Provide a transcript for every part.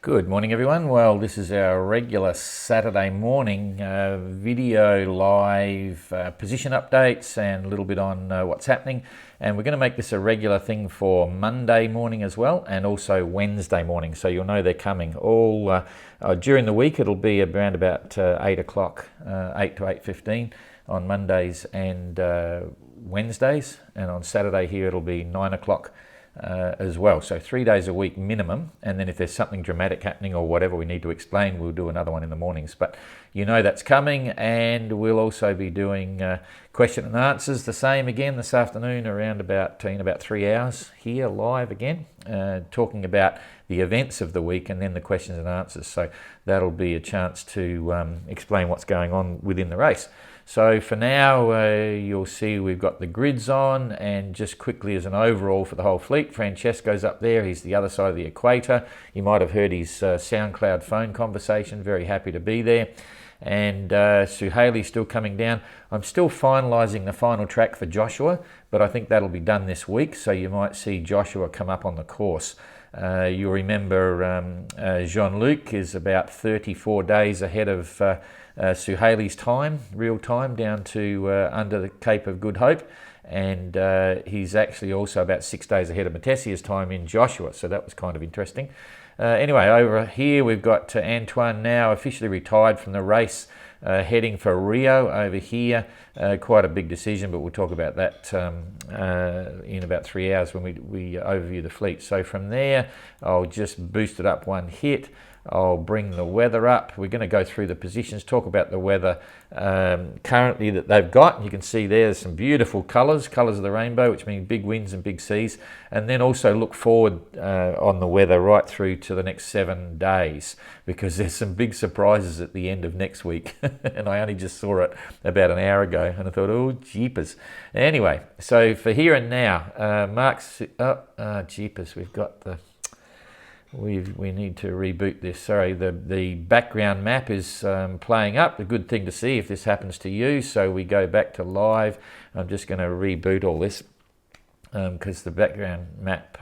Good morning, everyone. Well, this is our regular Saturday morning video live position updates and a little bit on what's happening. And we're going to make this a regular thing for Monday morning as well, and also Wednesday morning. So you'll know they're coming. All during the week, it'll be around about 8 o'clock, 8 to 8:15 on Mondays and Wednesdays. And on Saturday here, it'll be 9 o'clock. As well, so 3 days a week minimum, and then if there's something dramatic happening or whatever we need to explain, we'll do another one in the mornings. But you know that's coming, and we'll also be doing question and answers the same again this afternoon around about in about 3 hours here live again, talking about the events of the week and then the questions and answers. So that'll be a chance to explain what's going on within the race. So for now, you'll see we've got the grids on, and just quickly as an overall for the whole fleet, Francesco's up there. He's the other side of the equator. You might have heard his SoundCloud phone conversation. Very happy to be there. And Suhaili's still coming down. I'm still finalising the final track for Joshua, but I think that'll be done this week. So you might see Joshua come up on the course. You'll remember Jean-Luc is about 34 days ahead of Suhaili's time, real time, down to under the Cape of Good Hope, and he's actually also about 6 days ahead of Matessia's time in Joshua, so that was kind of interesting. Anyway, over here we've got Antoine, now officially retired from the race, heading for Rio over here. Quite a big decision, but we'll talk about that in about 3 hours when we overview the fleet. So from there, I'll just boost it up one hit. I'll bring the weather up. We're going to go through the positions, talk about the weather currently that they've got. You can see there's some beautiful colours of the rainbow, which mean big winds and big seas. And then also look forward on the weather right through to the next 7 days, because there's some big surprises at the end of next week. And I only just saw it about an hour ago, and I thought, oh, jeepers. Anyway, so for here and now, Mark's, jeepers, we've got the... We need to reboot this. Sorry, the background map is playing up. A good thing to see if this happens to you. So we go back to live. I'm just going to reboot all this because the background map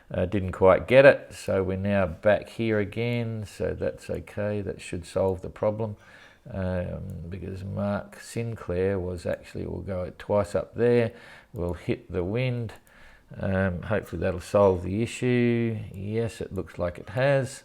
didn't quite get it. So we're now back here again. So that's okay. That should solve the problem because Mark Sinclair was actually, we'll go twice up there. We'll hit the wind. Hopefully that'll solve the issue. Yes, it looks like it has.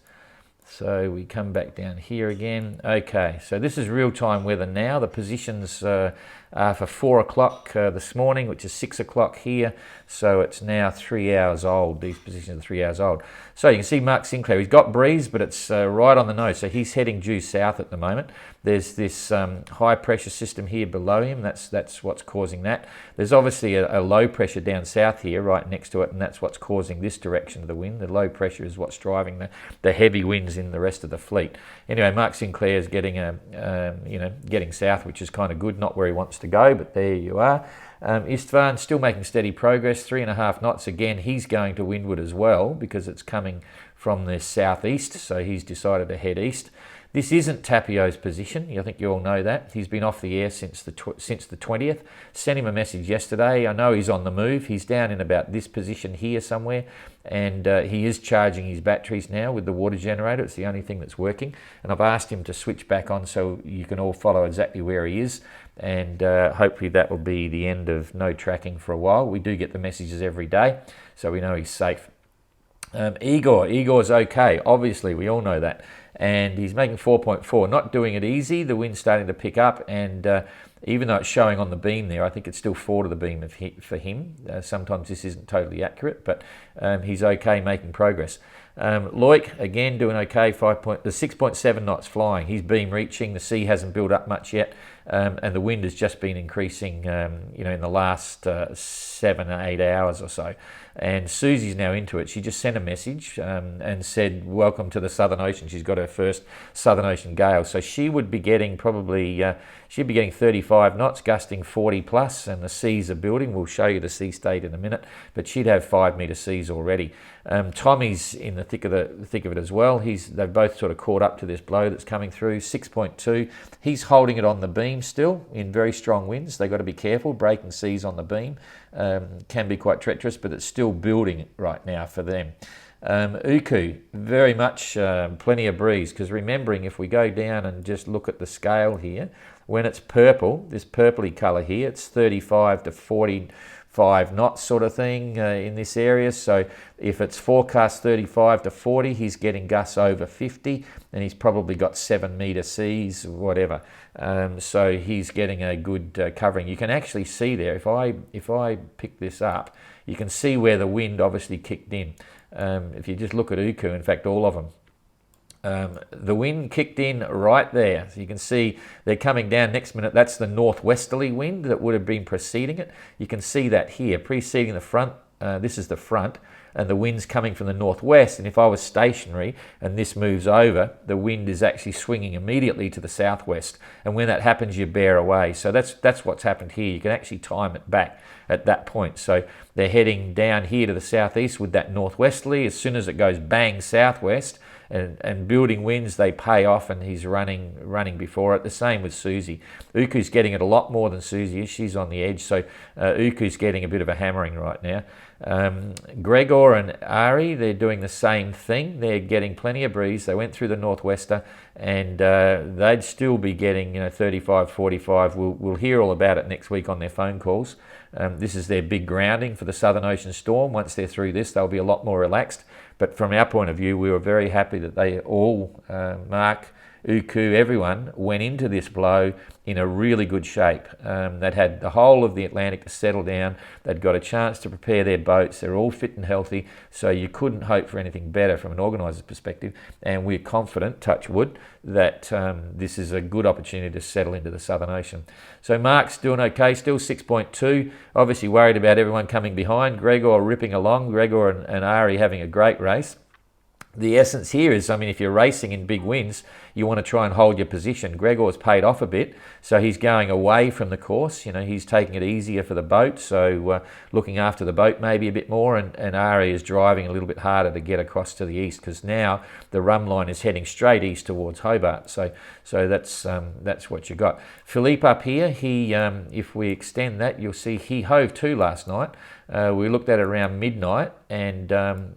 So we come back down here again. Okay, so this is real-time weather now. The positions are for 4 o'clock this morning, which is 6 o'clock here. So it's now 3 hours old. These positions are 3 hours old. So you can see Mark Sinclair. He's got breeze, but it's right on the nose. So he's heading due south at the moment. There's this high pressure system here below him. That's what's causing that. There's obviously a low pressure down south here, right next to it, and that's what's causing this direction of the wind. The low pressure is what's driving the heavy winds in the rest of the fleet. Anyway, Mark Sinclair is getting getting south, which is kind of good. Not where he wants to go, but there you are. Istvan still making steady progress, 3.5 knots. Again, he's going to windward as well because it's coming from the southeast, so he's decided to head east. This isn't Tapio's position. I think you all know that. He's been off the air since the 20th. Sent him a message yesterday. I know he's on the move. He's down in about this position here somewhere, and he is charging his batteries now with the water generator. It's the only thing that's working, and I've asked him to switch back on so you can all follow exactly where he is, and hopefully that will be the end of no tracking for a while. We do get the messages every day, so we know he's safe. Igor's okay. Obviously, we all know that. And he's making 4.4, not doing it easy. The wind's starting to pick up, and even though it's showing on the beam there, I think it's still 4 to the beam for him. Sometimes this isn't totally accurate, but he's okay, making progress. Loic, again, doing okay, the 6.7 knots flying. He's beam reaching. The sea hasn't built up much yet, and the wind has just been increasing, in the last 7 or 8 hours or so. And Susie's now into it. She just sent a message and said, welcome to the Southern Ocean. She's got her first Southern Ocean gale. So she would be getting she'd be getting 35 knots, gusting 40 plus, and the seas are building. We'll show you the sea state in a minute, but she'd have 5 metre seas already. Tommy's in the thick of it as well. They've both sort of caught up to this blow that's coming through, 6.2. He's holding it on the beam still in very strong winds. They've got to be careful. Breaking seas on the beam can be quite treacherous, but it's still building right now for them. Uku, very much plenty of breeze, because remembering if we go down and just look at the scale here, when it's purple, this purpley colour here, it's 35 to 45 knots sort of thing in this area. So if it's forecast 35 to 40, he's getting gusts over 50, and he's probably got 7 metre seas, whatever. So he's getting a good covering. You can actually see there, if I pick this up, you can see where the wind obviously kicked in. If you just look at Uku, in fact all of them, the wind kicked in right there. So you can see they're coming down next minute. That's the northwesterly wind that would have been preceding it. You can see that here, preceding the front. This is the front, and the wind's coming from the northwest. And if I was stationary and this moves over, the wind is actually swinging immediately to the southwest. And when that happens, you bear away. So that's what's happened here. You can actually time it back at that point. So they're heading down here to the southeast with that northwesterly. As soon as it goes bang southwest, and building winds, they pay off, and he's running before it. The same with Susie. Uku's getting it a lot more than Susie is. She's on the edge, so Uku's getting a bit of a hammering right now. Gregor and Ari, they're doing the same thing. They're getting plenty of breeze. They went through the northwester, and they'd still be getting 35, 45. We'll hear all about it next week on their phone calls. This is their big grounding for the Southern Ocean storm. Once they're through this, they'll be a lot more relaxed. But from our point of view, we were very happy that they all, Mark, Uku, everyone, went into this blow in a really good shape. They'd had the whole of the Atlantic to settle down. They'd got a chance to prepare their boats. They're all fit and healthy, so you couldn't hope for anything better from an organiser's perspective. And we're confident, touch wood, that this is a good opportunity to settle into the Southern Ocean. So Mark's doing okay, still 6.2. Obviously worried about everyone coming behind. Gregor ripping along. Gregor and Ari having a great race. The essence here is, I mean, if you're racing in big winds, you want to try and hold your position. Gregor's paid off a bit, so he's going away from the course. He's taking it easier for the boat, so looking after the boat maybe a bit more, and Ari is driving a little bit harder to get across to the east, because now the run line is heading straight east towards Hobart. So that's what you got. Philippe up here, he if we extend that, you'll see he hove to last night. We looked at it around midnight, and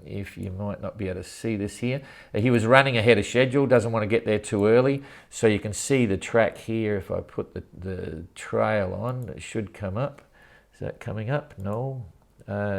if you might not be able to see this here, he was running ahead of schedule, doesn't want to get there too early. So you can see the track here. If I put the trail on, it should come up. Is that coming up? No.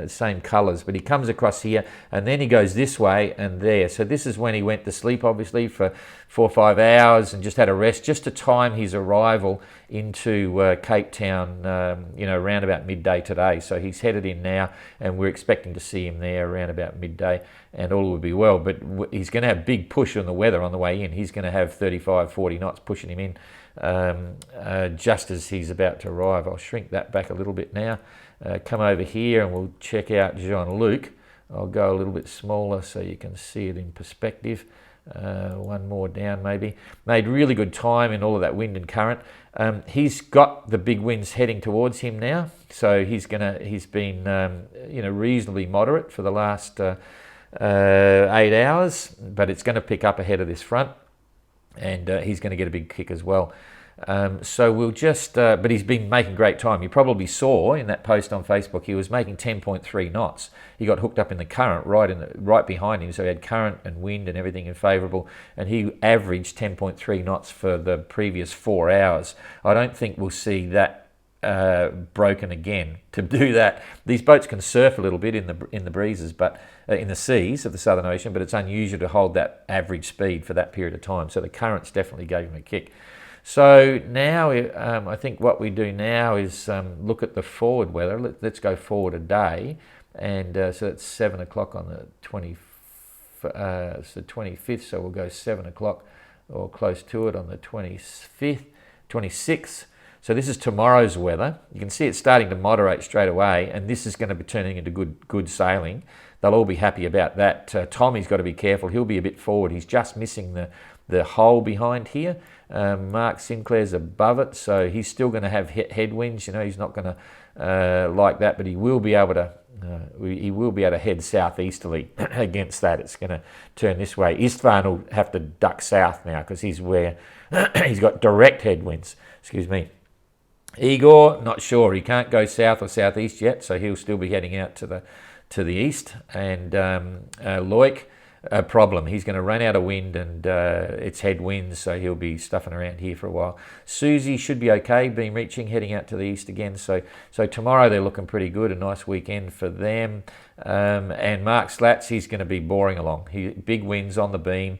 Same colours, but he comes across here, and then he goes this way and there. So this is when he went to sleep, obviously, for 4 or 5 hours, and just had a rest, just to time his arrival into Cape Town, around about midday today. So he's headed in now, and we're expecting to see him there around about midday, and all will be well. But he's going to have big push on the weather on the way in. He's going to have 35, 40 knots pushing him in just as he's about to arrive. I'll shrink that back a little bit now. Come over here and we'll check out Jean-Luc. I'll go a little bit smaller so you can see it in perspective. One more down maybe. Made really good time in all of that wind and current. He's got the big winds heading towards him now, so he's been reasonably moderate for the last 8 hours, but it's going to pick up ahead of this front, and he's going to get a big kick as well. So we'll just, but he's been making great time. You probably saw in that post on Facebook, he was making 10.3 knots. He got hooked up in the current right behind him, so he had current and wind and everything in favourable, and he averaged 10.3 knots for the previous 4 hours. I don't think we'll see that broken again. To do that, these boats can surf a little bit in the breezes, but in the seas of the Southern Ocean, but it's unusual to hold that average speed for that period of time. So the currents definitely gave him a kick. So now I think what we do now is look at the forward weather. Let's go forward a day, and so it's 7 o'clock on the 25th. So we'll go 7 o'clock or close to it on the 25th, 26th. So this is tomorrow's weather. You can see it's starting to moderate straight away, and this is going to be turning into good sailing. They'll all be happy about that. Tommy's got to be careful. He'll be a bit forward. He's just missing the hole behind here. Mark Sinclair's above it, so he's still going to have headwinds. He's not going to like that, but he will be able to head southeasterly against that. It's going to turn this way. Istvan will have to duck south now because he's got direct headwinds. Excuse me. Igor, not sure. He can't go south or southeast yet, so he'll still be heading out to to the east, and Loic, a problem. He's going to run out of wind, and it's headwinds, so he'll be stuffing around here for a while. Susie should be okay, been reaching, heading out to the east again. So tomorrow they're looking pretty good, a nice weekend for them. And Mark Slats, he's going to be boring along. Big winds on the beam.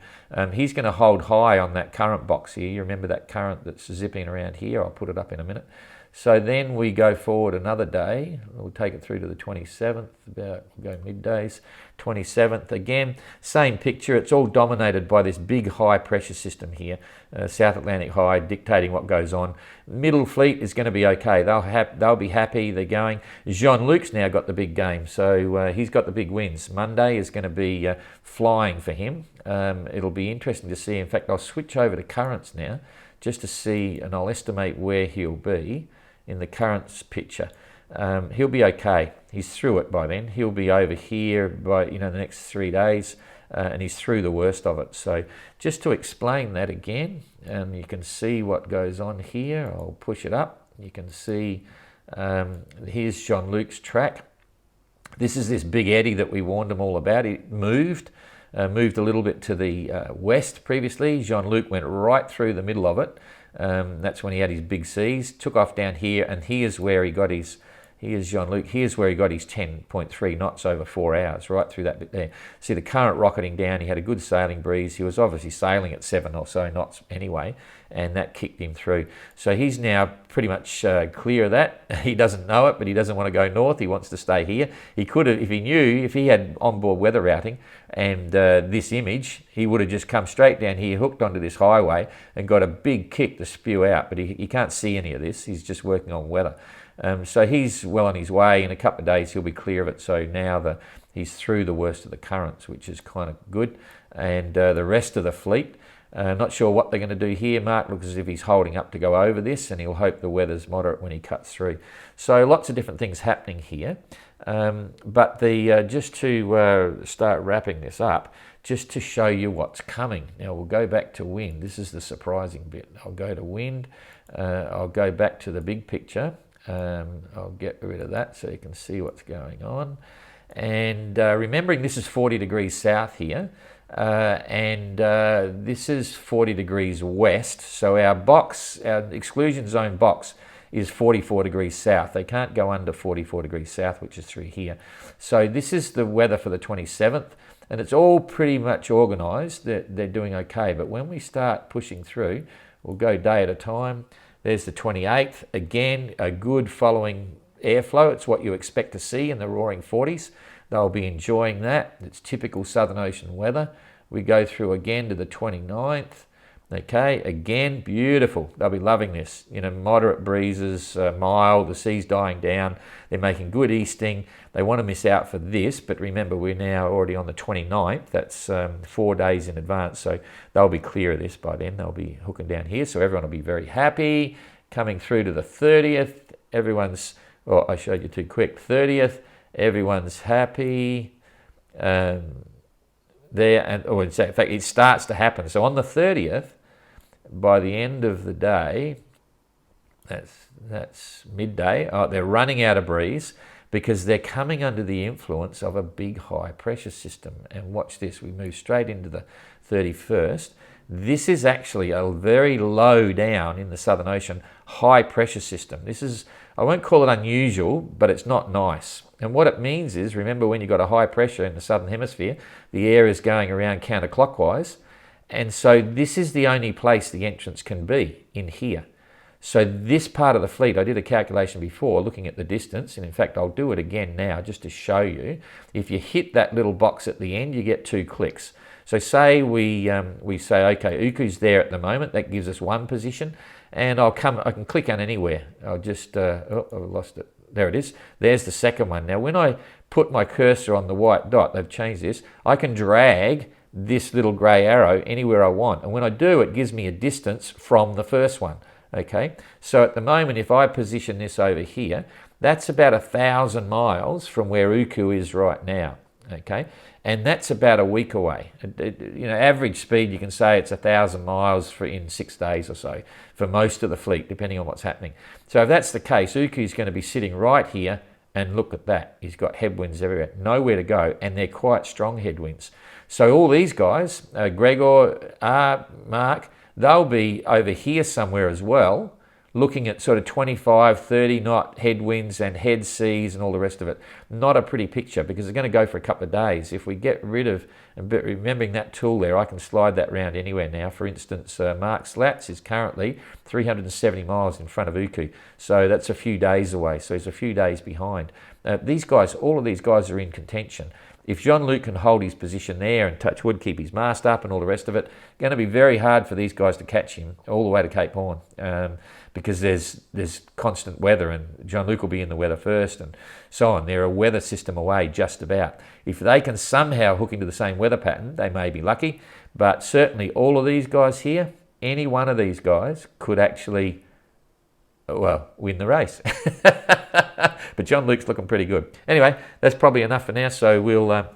He's going to hold high on that current box here. You remember that current that's zipping around here? I'll put it up in a minute. So then we go forward another day. We'll take it through to the 27th, we'll go middays. 27th again, same picture. It's all dominated by this big high pressure system here, South Atlantic high, dictating what goes on. Middle fleet is going to be okay. They'll be happy. They're going. Jean-Luc's now got the big game, so he's got the big wins. Monday is going to be flying for him. It'll be interesting to see. In fact, I'll switch over to currents now just to see, and I'll estimate where he'll be in the currents picture. He'll be okay. He's through it by then. He'll be over here by the next 3 days, and he's through the worst of it. So just to explain that again, and you can see what goes on here. I'll push it up. You can see here's Jean-Luc's track. This is this big eddy that we warned them all about. It moved a little bit to the west previously. Jean-Luc went right through the middle of it. That's when he had his big seas, took off down here, and here's where he got his, here's Jean-Luc, here's where he got his 10.3 knots over 4 hours, right through that bit there. See the current rocketing down. He had a good sailing breeze. He was obviously sailing at 7 or so knots anyway, and that kicked him through. So he's now pretty much clear of that. He doesn't know it, but he doesn't want to go north. He wants to stay here. He could have, if he knew, if he had onboard weather routing and this image, he would have just come straight down here, hooked onto this highway, and got a big kick to spew out. But he can't see any of this. He's just working on weather. So he's well on his way. In a couple of days, he'll be clear of it. So now he's through the worst of the currents, which is kind of good. And the rest of the fleet, not sure what they're going to do here. Mark looks as if he's holding up to go over this, and he'll hope the weather's moderate when he cuts through. So lots of different things happening here. But just to start wrapping this up, just to show you what's coming. Now we'll go back to wind. This is the surprising bit. I'll go to wind. I'll go back to the big picture. I'll get rid of that so you can see what's going on. And remembering this is 40 degrees south here, and this is 40 degrees west. So our exclusion zone box is 44 degrees south. They can't go under 44 degrees south, which is through here. So this is the weather for the 27th, and it's all pretty much organised. They're doing okay. But when we start pushing through, we'll go day at a time. There's the 28th. Again, a good following airflow. It's what you expect to see in the roaring 40s. They'll be enjoying that. It's typical Southern Ocean weather. We go through again to the 29th. Okay, again, beautiful. They'll be loving this. Moderate breezes, mild, the sea's dying down. They're making good easting. They want to miss out for this, but remember, we're now already on the 29th. That's 4 days in advance, so they'll be clear of this by then. They'll be hooking down here, so everyone will be very happy. Coming through to the 30th, everyone's, I showed you too quick. 30th, everyone's happy. There, and in fact, it starts to happen. So on the 30th, by the end of the day, that's midday, they're running out of breeze because they're coming under the influence of a big high pressure system. And watch this, we move straight into the 31st. This is actually a very low down in the Southern Ocean high pressure system. This is, I won't call it unusual, but it's not nice. And what it means is, remember when you've got a high pressure in the Southern Hemisphere, the air is going around counterclockwise. And so this is the only place the entrance can be, in here. So this part of the fleet, I did a calculation before looking at the distance, and in fact I'll do it again now just to show you. If you hit that little box at the end, you get 2 clicks. So say we say, okay, Uku's there at the moment, that gives us 1 position, and I can click on anywhere. I'll just, I lost it. There it is. There's the second one. Now when I put my cursor on the white dot, they've changed this, I can drag this little grey arrow anywhere I want. And when I do, it gives me a distance from the first one. Okay, so at the moment, if I position this over here, that's about 1,000 miles from where Uku is right now. Okay, and that's about a week away. Average speed, you can say it's 1,000 miles in 6 days or so for most of the fleet, depending on what's happening. So if that's the case, Uku is going to be sitting right here And look at that. He's got headwinds everywhere. Nowhere to go. And they're quite strong headwinds. So all these guys, Gregor, Mark, they'll be over here somewhere as well, looking at sort of 25, 30 knot headwinds and head seas and all the rest of it. Not a pretty picture because it's going to go for a couple of days. If we get rid of, remembering that tool there, I can slide that around anywhere now. For instance, Mark Slats is currently 370 miles in front of Uku. So that's a few days away. So he's a few days behind. These guys, all of these guys are in contention. If Jean-Luc can hold his position there and touch wood, keep his mast up and all the rest of it, going to be very hard for these guys to catch him all the way to Cape Horn because there's constant weather and Jean-Luc will be in the weather first and so on. They're a weather system away just about. If they can somehow hook into the same weather pattern, they may be lucky, but certainly all of these guys here, any one of these guys could actually, well, win the race. But Jean-Luc's looking pretty good. Anyway, that's probably enough for now. So we'll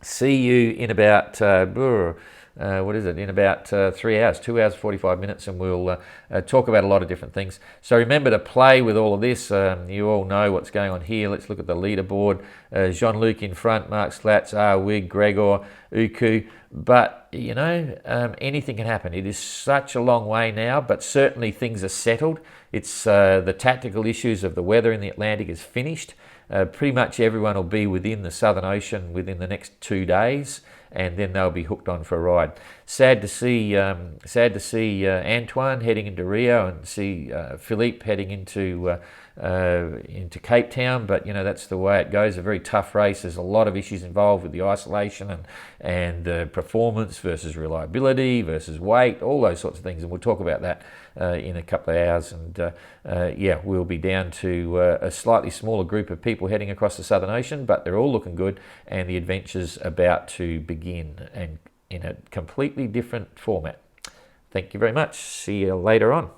see you in about, in about 3 hours, 2 hours, 45 minutes, and we'll talk about a lot of different things. So remember to play with all of this. You all know what's going on here. Let's look at the leaderboard. Jean-Luc in front, Mark Slats, Wig, Gregor, Uku. But, you know, anything can happen. It is such a long way now, but certainly things are settled. It's the tactical issues of the weather in the Atlantic is finished. Pretty much everyone will be within the Southern Ocean within the next 2 days, and then they'll be hooked on for a ride. Sad to see Antoine heading into Rio and see Philippe heading into Cape Town, but you know that's the way it goes. A very tough race. There's a lot of issues involved with the isolation and performance versus reliability versus weight, all those sorts of things, and we'll talk about that in a couple of hours. And yeah, we'll be down to a slightly smaller group of people heading across the Southern Ocean, but they're all looking good, and the adventure's about to begin, and in a completely different format. Thank you very much. See you later on.